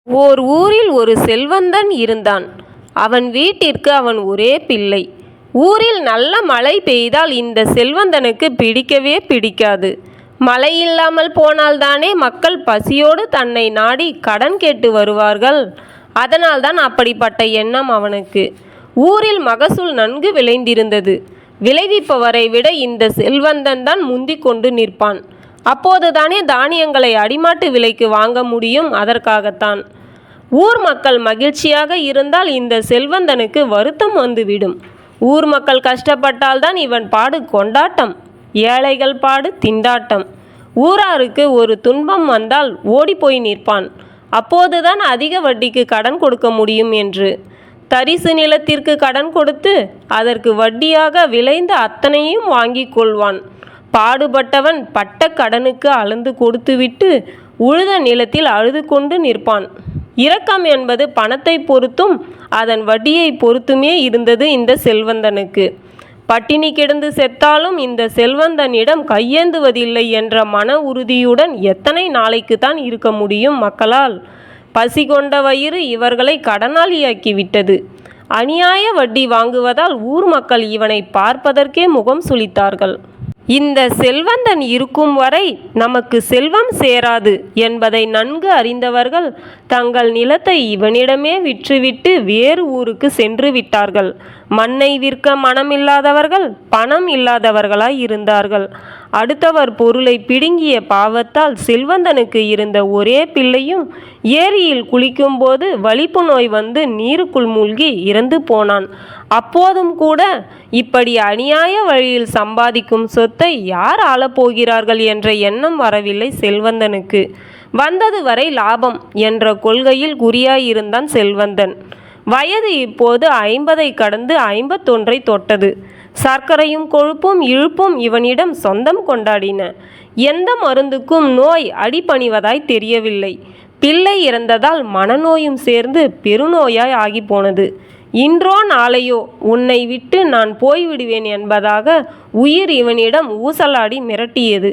ஓர் ஊரில் ஒரு செல்வந்தன் இருந்தான். அவன் வீட்டிற்கு அவன் ஒரே பிள்ளை. ஊரில் நல்ல மழை பெய்தால் இந்த செல்வந்தனுக்கு பிடிக்கவே பிடிக்காது. மழை இல்லாமல் போனால்தானே மக்கள் பசியோடு தன்னை நாடி கடன் கேட்டு வருவார்கள். அதனால்தான் அப்படிப்பட்ட எண்ணம் அவனுக்கு. ஊரில் மகசூல் நன்கு விளைந்திருந்தது. விளைவிப்பவரை விட இந்த செல்வந்தன் தான் முந்திக் கொண்டு நிற்பான். அப்போதுதானே தானியங்களை அடிமாட்டு விலைக்கு வாங்க முடியும். அதற்காகத்தான். ஊர் மக்கள் மகிழ்ச்சியாக இருந்தால் இந்த செல்வந்தனுக்கு வருத்தம் வந்துவிடும். ஊர் மக்கள் கஷ்டப்பட்டால்தான் இவன் பாடு கொண்டாட்டம், ஏழைகள் பாடு திண்டாட்டம். ஊராருக்கு ஒரு துன்பம் வந்தால் ஓடிப்போய் நிற்பான். அப்போதுதான் அதிக வட்டிக்கு கடன் கொடுக்க முடியும் என்று. தரிசு நிலத்திற்கு கடன் கொடுத்து அதற்கு வட்டியாக விளைந்த அத்தனையும் வாங்கி கொள்வான். பாடுபட்டவன் பட்ட கடனுக்கு அளந்து கொடுத்துவிட்டு உழுத நிலத்தில் அழுது கொண்டு நிற்பான். இரக்கம் என்பது பணத்தை பொறுத்தும் அதன் வட்டியை பொறுத்துமே இருந்தது இந்த செல்வந்தனுக்கு. பட்டினி கிடந்து செத்தாலும் இந்த செல்வந்தனிடம் கையேந்துவதில்லை என்ற மன உறுதியுடன் எத்தனை நாளைக்கு தான் இருக்க முடியும் மக்களால்? பசி கொண்ட வயிறு இவர்களை கடனாளியாக்கிவிட்டது. அநியாய வட்டி வாங்குவதால் ஊர் மக்கள் இவனை பார்ப்பதற்கே முகம் சுளித்தார்கள். இந்த செல்வந்தன் இருக்கும் வரை நமக்கு செல்வம் சேராது என்பதை நன்கு அறிந்தவர்கள் தங்கள் நிலத்தை இவனிடமே விற்றுவிட்டு வேறு ஊருக்கு சென்று விட்டார்கள். மண்ணை விற்க மனமில்லாதவர்கள் பணம் இல்லாதவர்களாய் இருந்தார்கள். அடுத்தவர் பொருளை பிடுங்கிய பாவத்தால் செல்வந்தனுக்கு இருந்த ஒரே பிள்ளையும் ஏரியில் குளிக்கும்போது வலிப்பு நோய் வந்து நீருக்குள் மூழ்கி இறந்து போனான். அப்போதும் கூட இப்படி அநியாய வழியில் சம்பாதிக்கும் சொத்தை யார் ஆளப்போகிறார்கள் என்ற எண்ணம் வரவில்லை செல்வந்தனுக்கு. வந்தது வரை லாபம் என்ற கொள்கையில் குறியாயிருந்தான் செல்வந்தன். வயது இப்போது 50ஐ கடந்து 51ஐ தொட்டது. சர்க்கரையும் கொழுப்பும் இழுப்பும் இவனிடம் சொந்தம் கொண்டாடின. எந்த மருந்துக்கும் நோய் அடிபணிவதாய் தெரியவில்லை. பிள்ளை இறந்ததால் மனநோயும் சேர்ந்து பெருநோயாய் ஆகி போனது. இன்றோ நாளையோ உன்னை விட்டு நான் போய்விடுவேன் என்பதாக உயிர் இவனிடம் ஊசலாடி மிரட்டியது.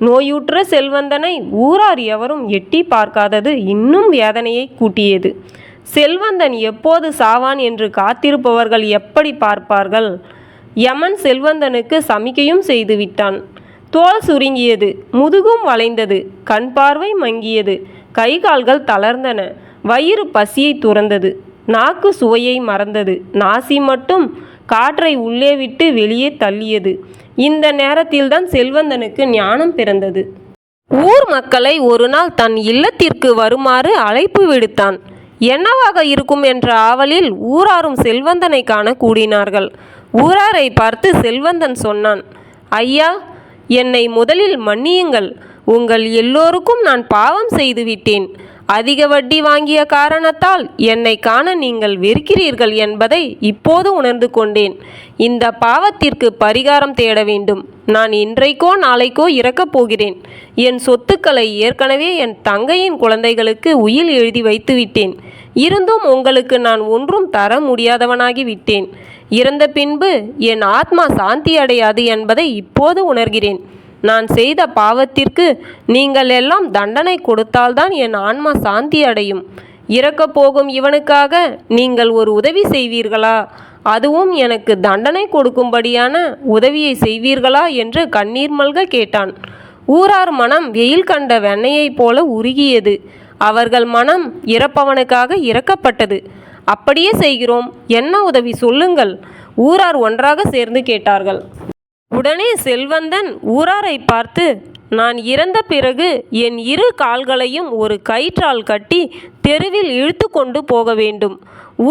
நோயுற்ற செல்வந்தனை ஊரார் எவரும் எட்டி பார்க்காதது இன்னும் வேதனையை கூட்டியது. செல்வந்தன் எப்போது சாவான் என்று காத்திருப்பவர்கள் எப்படி பார்ப்பார்கள்? யமன் செல்வந்தனுக்கு சமிக்கையும் செய்துவிட்டான். தோல் சுருங்கியது, முதுகும் வளைந்தது, கண் பார்வை மங்கியது, கை கால்கள் தளர்ந்தன, வயிறு பசியை துறந்தது, நாக்கு சுவையை மறந்தது, நாசி மட்டும் காற்றை உள்ளே விட்டு வெளியே தள்ளியது. இந்த நேரத்தில்தான் செல்வந்தனுக்கு ஞானம் பிறந்தது. ஊர் மக்களை ஒரு நாள் தன் இல்லத்திற்கு வருமாறு அழைப்பு விடுத்தான். என்னவாக இருக்கும் என்ற ஆவலில் ஊராரும் செல்வந்தனை காண கூடினார்கள். ஊராரை பார்த்து செல்வந்தன் சொன்னான், ஐயா, என்னை முதலில் மன்னியுங்கள். உங்கள் எல்லோருக்கும் நான் பாவம் செய்துவிட்டேன். அதிக வட்டி வாங்கிய காரணத்தால் என்னை காண நீங்கள் வெறுக்கிறீர்கள் என்பதை இப்போது உணர்ந்து கொண்டேன். இந்த பாவத்திற்கு பரிகாரம் தேட வேண்டும். நான் இன்றைக்கோ நாளைக்கோ இறக்கப் போகிறேன். என் சொத்துக்களை ஏற்கனவே என் தங்கையின் குழந்தைகளுக்கு உயில் எழுதி வைத்துவிட்டேன். இருந்தும் உங்களுக்கு நான் ஒன்றும் தர முடியாதவனாகி விட்டேன். இறந்த பின்பு என் ஆத்மா சாந்தி அடையாது என்பதை இப்போது உணர்கிறேன். நான் செய்த பாவத்திற்கு நீங்கள் எல்லாம் தண்டனை கொடுத்தால்தான் என் ஆன்மா சாந்தி அடையும். இறக்கப் போகும் இவனுக்காக நீங்கள் ஒரு உதவி செய்வீர்களா? அதுவும் எனக்கு தண்டனை கொடுக்கும்படியான உதவியை செய்வீர்களா என்று கண்ணீர் மல்க கேட்டான். ஊரார் மனம் வெயில் கண்ட வெண்ணையைப் போல உருகியது. அவர்கள் மனம் இறப்பவனுக்காக இறக்கப்பட்டது. அப்படியே செய்கிறோம். என்ன உதவி சொல்லுங்கள்? ஊரார் ஒன்றாக சேர்ந்து கேட்டார்கள். உடனே செல்வந்தன் ஊராரை பார்த்து, நான் இறந்த பிறகு என் இரு கால்களையும் ஒரு கயிற்றால் கட்டி தெருவில் இழுத்து கொண்டு போக வேண்டும்.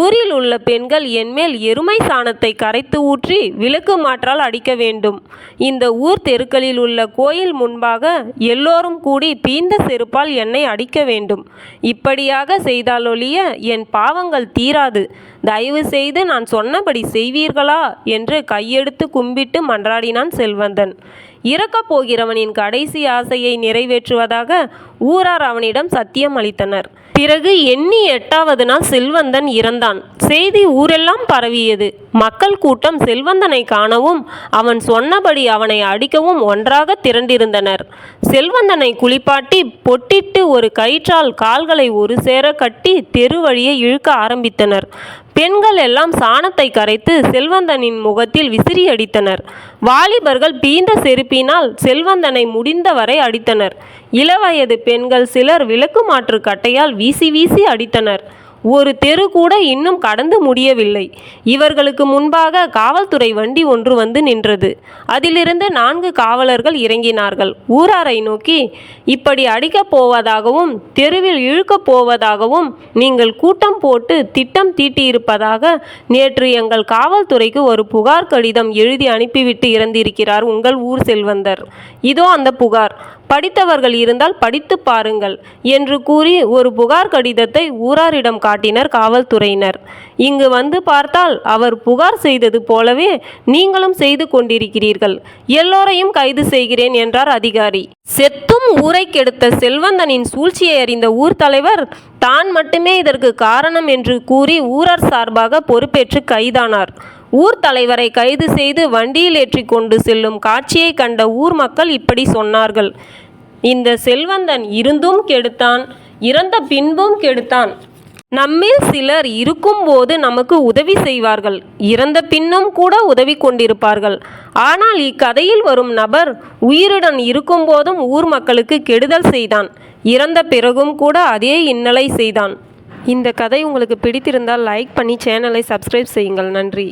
ஊரில் உள்ள பெண்கள் என்மேல் எருமை சாணத்தை கரைத்து ஊற்றி விளக்கு மாற்றால் அடிக்க வேண்டும். இந்த ஊர் தெருக்களில் உள்ள கோயில் முன்பாக எல்லோரும் கூடி பீந்த செருப்பால் என்னை அடிக்க வேண்டும். இப்படியாக செய்தாலொழிய என் பாவங்கள் தீராது. தயவு செய்து நான் சொன்னபடி செய்வீர்களா என்று கையெடுத்து கும்பிட்டு மன்றாடினான் செல்வந்தன். இறக்கப் போகிறவனின் கடைசி ஆசையை நிறைவேற்றுவதாக ஊரார் அவனிடம் சத்தியம் அளித்தனர். பிறகு எண்ணி 8வது நாள் செல்வந்தன் இறந்தான். செய்தி ஊரெல்லாம் பரவியது. மக்கள் கூட்டம் செல்வந்தனை காணவும் அவன் சொன்னபடி அவனை அடிக்கவும் ஒன்றாக திரண்டிருந்தனர். செல்வந்தனை குளிப்பாட்டி பொட்டிட்டு ஒரு கயிற்றால் கால்களை ஒரு சேர கட்டி தெரு வழியே இழுக்க ஆரம்பித்தனர். பெண்கள் எல்லாம் சாணத்தை கரைத்து செல்வந்தனின் முகத்தில் விசிறி அடித்தனர். வாலிபர்கள் பீந்த செருப்பினால் செல்வந்தனை முடிந்தவரை அடித்தனர். இளவயது பெண்கள் சிலர் விளக்கு மாற்று கட்டையால் வீசி வீசி அடித்தனர். ஒரு தெரு கூட இன்னும் கடந்து முடியவில்லை. இவர்களுக்கு முன்பாக காவல்துறை வண்டி ஒன்று வந்து நின்றது. அதிலிருந்து 4 காவலர்கள் இறங்கினார்கள். ஊராரை நோக்கி, இப்படி அடிக்கப் போவதாகவும் தெருவில் இழுக்கப் போவதாகவும் நீங்கள் கூட்டம் போட்டு திட்டம் தீட்டியிருப்பதாக நேற்று எங்கள் காவல்துறைக்கு ஒரு புகார் கடிதம் எழுதி அனுப்பிவிட்டு இறந்திருக்கிறார் உங்கள் ஊர் செல்வந்தர். இதோ அந்த புகார். படித்தவர்கள் இருந்தால் படித்து பாருங்கள் என்று கூறி ஒரு புகார் கடிதத்தை ஊராரிடம் காட்டினர் காவல்துறையினர். இங்கு வந்து பார்த்தால் அவர் புகார் செய்தது போலவே நீங்களும் செய்து கொண்டிருக்கிறீர்கள். எல்லோரையும் கைது செய்கிறேன் என்றார் அதிகாரி. செத்தும் ஊரை கெடுத்த செல்வந்தனின் சூழ்ச்சியை அறிந்த ஊர் தலைவர் தான் மட்டுமே இதற்கு காரணம் என்று கூறி ஊரார் சார்பாக பொறுப்பேற்று கைதானார். ஊர் தலைவரை கைது செய்து வண்டியில் ஏற்றி கொண்டு செல்லும் காட்சியை கண்ட ஊர் மக்கள் இப்படி சொன்னார்கள். இந்த செல்வந்தன் இருந்தும் கெடுத்தான், இறந்த பின்பும் கெடுத்தான். நம்மில் சிலர் இருக்கும்போது நமக்கு உதவி செய்வார்கள், இறந்த பின்னும் கூட உதவி கொண்டிருப்பார்கள். ஆனால் இக்கதையில் வரும் நபர் உயிருடன் இருக்கும்போதும் ஊர் மக்களுக்கு கெடுதல் செய்தான், இறந்த பிறகும் கூட அதே இன்னலை செய்தான். இந்த கதை உங்களுக்கு பிடித்திருந்தால் லைக் பண்ணி சேனலை சப்ஸ்கிரைப் செய்யுங்கள். நன்றி.